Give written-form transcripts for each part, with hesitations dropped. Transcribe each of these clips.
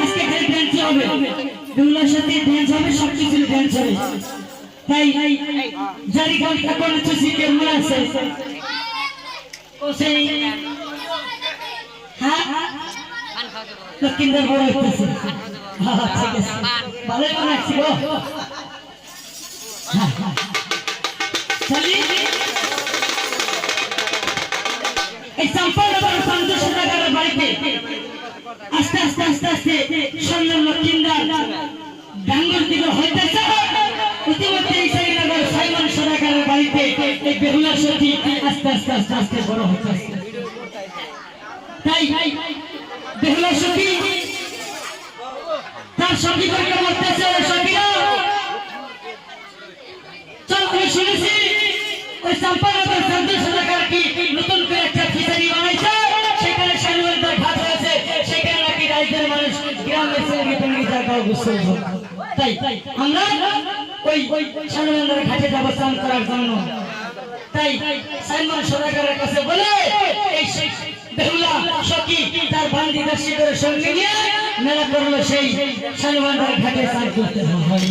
আজকে খালি ড্যান্স হবে, বেহুলার সাথে ড্যান্স হবে, সবকিছু ড্যান্স হবে। তাই জারি গান এখন হচ্ছে সিকে মনে আছে ও সেই হ্যাঁ লক্ষিন্দর বড় হইতেছে। ঠিক আছে, ভালোই মনে আছে গো। চলি এই সম্পূর্ণ 50 টাকার বাড়িতে আস্তে আস্তে আস্তে আস্তে সামনে লক্ষিন্দর ডাঙ্গর দিকে হইতেছে। ইতিমধ্যে এই সাইনগর সাইমন সদাগরের বাড়িতে এই বেহুলা সখী আস্তে আস্তে আস্তে আস্তে বড় হইতেছে। তাই বেহুলা সখী তার সখী করে বলতেছে, সখীরা চল আমি শুনেছি ওই সম্পাদক সন্তোষ সদাগর কি নতুন করে একটা খিচুড়ি বানাইছে, সেখানে সাইনগর ঘাট আছে, সেখানে নাকি রাজ্যের মানুষ গ্রামে ছেড়ে টঙ্গি জায়গা গোসল করে। তাই আমরা ওই সাইনগর ঘাটে যাব স্নান করার জন্য। তাই সাইমন সদাগরের কাছে বলে এই বেহুলা সখী তার বান্দি দর্শী করে সঙ্গে নিয়ে মেলা করলো সেই সাইনগর ঘাটে স্নান করতে হয়।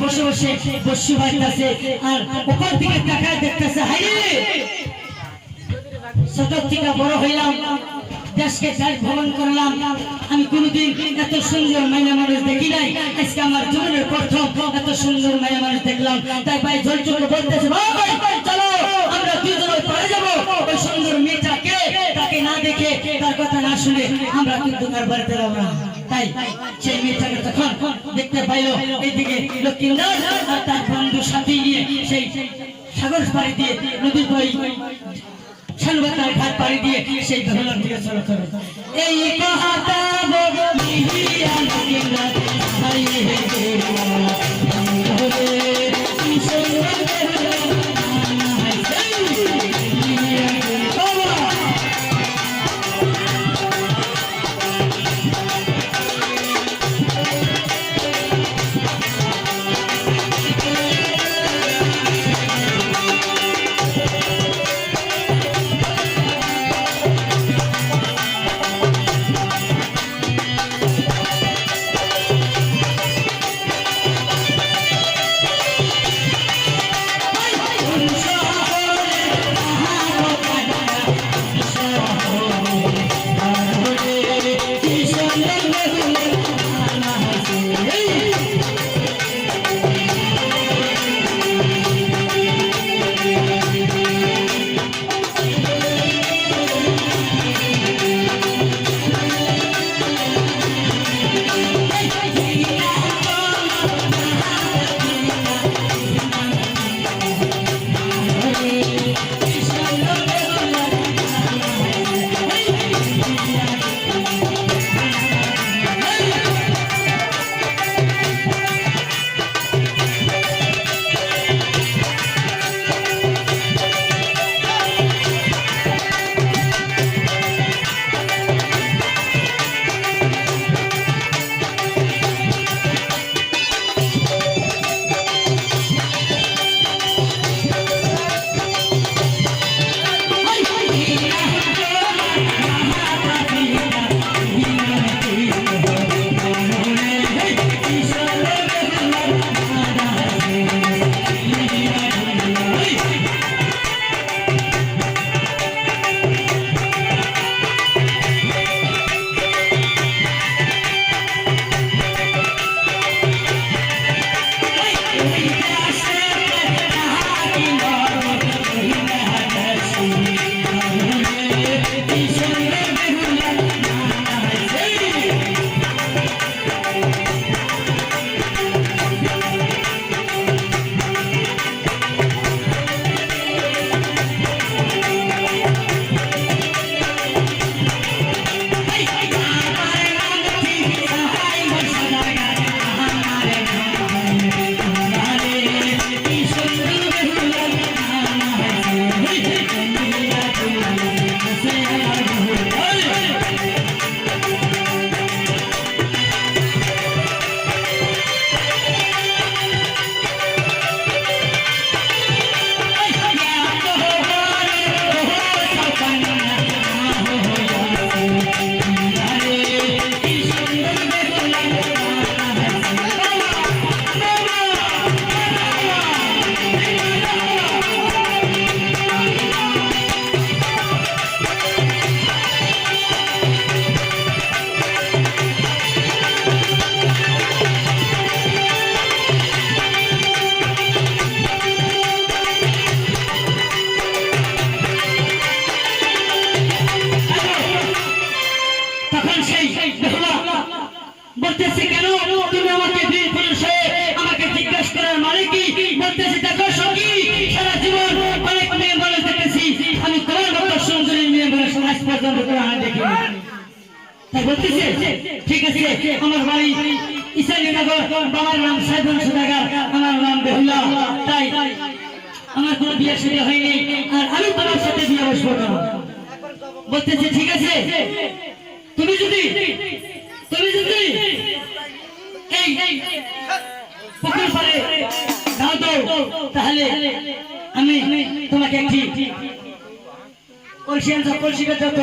বসে বসে বসে বাড়িতেছে আর উপর দিকে তাকায় দেখতেছে, হাইরে ছোট থেকে বড় হইলাম, দেশকে দেশ ভ্রমণ করলাম, আমি কোনদিন এত সুন্দর মায়া মানুষ দেখি নাই, আজকে আমার জীবনের প্রথম এত সুন্দর মায়া মানুষ দেখলাম। তাই ভাই জল চোখে বলতেছে, চলো আমরা দুজন পড়ে যাবো, ওই সুন্দর মেয়েটাকে তাকে না দেখে তার কথা না শুনে আমরা কিন্তু তার বাড়িতে যাবো না। তাই সেই মেয়েটাকে তখন দেখতে পাইল এইদিকে লক্ষিন্দর আর তার বন্ধু সাথী নিয়ে সেই সাগর পাড়ি দিয়ে নদীর বই সালবাতার ঘাট পাড়ি দিয়ে সেই বেহুলার দিকে চলো চলো। এই কথা বলিয়া লক্ষিন্দর বলতেছি কেন তুমি আমাকে বীর পুরুষ হয়ে আমাকে জিজ্ঞেস করার মানে কি? বলতেছি দেখো সখী, সারা জীবন অনেক মেয়ে মানুষ দেখেছি, আমি তোমার মতো সুন্দরী মেয়ে মানুষ আজ পর্যন্ত তোমার দেখিনি। তাই বলতেছি ঠিক আছে, আমার বাড়ি ঈশানীনগর, বাবার নাম সাইদুল সদাগর, আমার নাম বেহুলা, তাই আমার কোনো বিয়ে শুরু হয়নি, আর আমি তোমার সাথে বিয়ে বসবো না। বলতেছি ঠিক আছে, তুমি যদি এই পুকুর পাড়ে দাও তো, তাহলে আমি তোমাকে একটি কলসি আনছো, কলসিটা যত